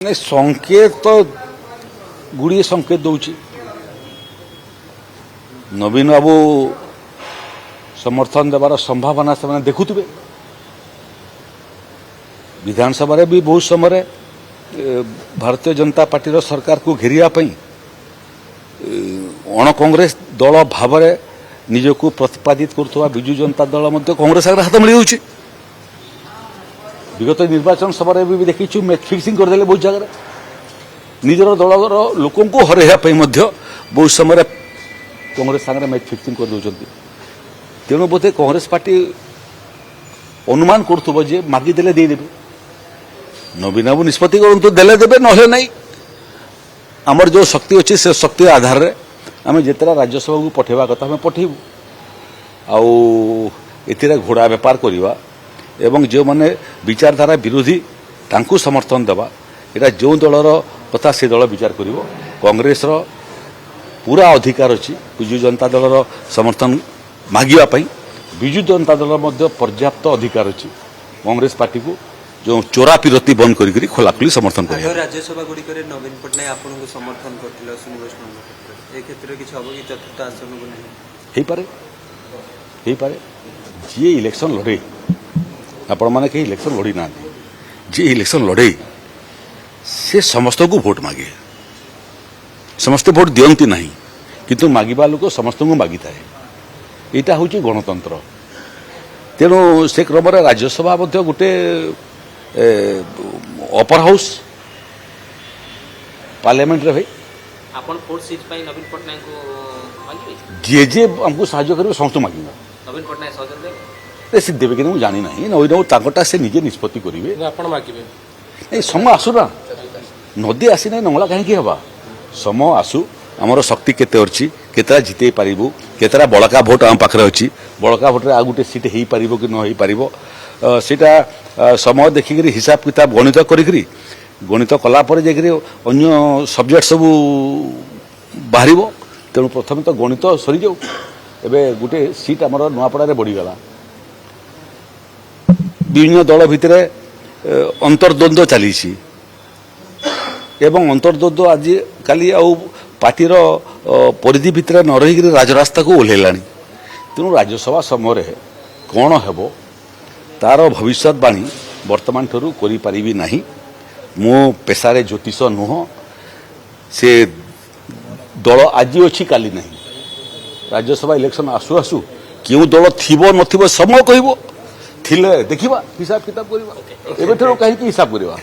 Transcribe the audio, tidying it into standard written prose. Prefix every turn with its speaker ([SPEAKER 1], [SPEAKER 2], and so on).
[SPEAKER 1] संकेत तो गुड़िए संकेत दौची नवीन बाबू समर्थन देवार संभावना से देखुवे विधानसभा रे भी बहुत समय भारतीय जनता पार्टी सरकार को घेरिया अण कांग्रेस दल भाव निजक प्रतिपादित करुवा विजु जनता दल कांग्रेस आगे हाथ मिल जाऊँगी विगत निर्वाचन सभा भी देखी मैच फिक्सिंग करदे बहुत जगह निजर दलर लोक हरैया बहुत समय कांग्रेस सागर मैच फिक्सिंग कर दौरान तेणु बोधे कांग्रेस पार्टी अनुमान करुव जे मागिदेले देदेवे नवीन बाबू निष्पत्ति करूँ देले देवे नहे ना आमर जो शक्ति अच्छी से शक्ति आधार में आम जितेरा राज्यसभा को पठेवा कथा आम पठेबू आउ घोड़ा बेपार करवा एवं जो माने विचारधारा विरोधी तांकु समर्थन देवा यहाँ जो दलर कथा से दल विचार कर कांग्रेस पूरा अधिकार अच्छी विजु जनता दलर समर्थन मागिवाई विजु जनता दल पर्याप्त अधिकार अच्छी कांग्रेस पार्टी को जो चोरा पिरती बंद करी खोलाखोली समर्थन कर
[SPEAKER 2] राज्यसभा गुड़ी नवीन पट्टनायक आपको समर्थन
[SPEAKER 1] करते जी इलेक्शन लड़े आपण मैंने कहीं इलेक्शन लड़ी ना जी इलेक्शन लड़े से समस्त को भोट मागे समस्ते भोट दियंती नहीं किंतु मागिबा लोक समस्त को मागी थाए यहाँ हूँ गणतंत्र तेणु से क्रम राज्यसभा गोटे अपर हाउस पार्लियामेंट रे भाई जी जे आमको साहाय्य करेंगे समस्त मागे
[SPEAKER 2] नवीन पट्टनायक
[SPEAKER 1] से देवे कि जानी ना नवीन बाबू से निजे निष्पत्ति करेंगे समय आसुना नदी आसी ना नंगला कहीं हवा समय आसु आमर शक्ति केते अच्छी केतरा जिते पारिबु केतरा बड़का भोट आम पाखे अच्छी बड़का भोट आ गोटे सीट हो पार कि न पार सीटा समय देखिक हिसाब किताब गणित करी गणित कलापर जाकि अन्य सब्जेक्ट सब बाहर तेणु प्रथम तो गणित सरी जाऊ एवं गोटे सीट आमर नुआपड़ा बढ़ीगला विभिन्न दल भितर अंतर्द्वंद्व चली एवं अंतर्द्वंद्व आज काली पार्टीर परिधि भितर न रही राजरास्ता को ओह्लैला तेणु राज्यसभा समय कौन हेब तार भविष्यवाणी वर्तमान ठरू करी ना मो पेशारे ज्योतिष नुह से दल आज अच्छी काली ना राज्यसभा इलेक्शन आसु आसु क्यों दल थीबो नथिबो समय कहबो थिले देखिबा हिसाब किताब करबा एबे ठरो कहीं हिसाब करबा।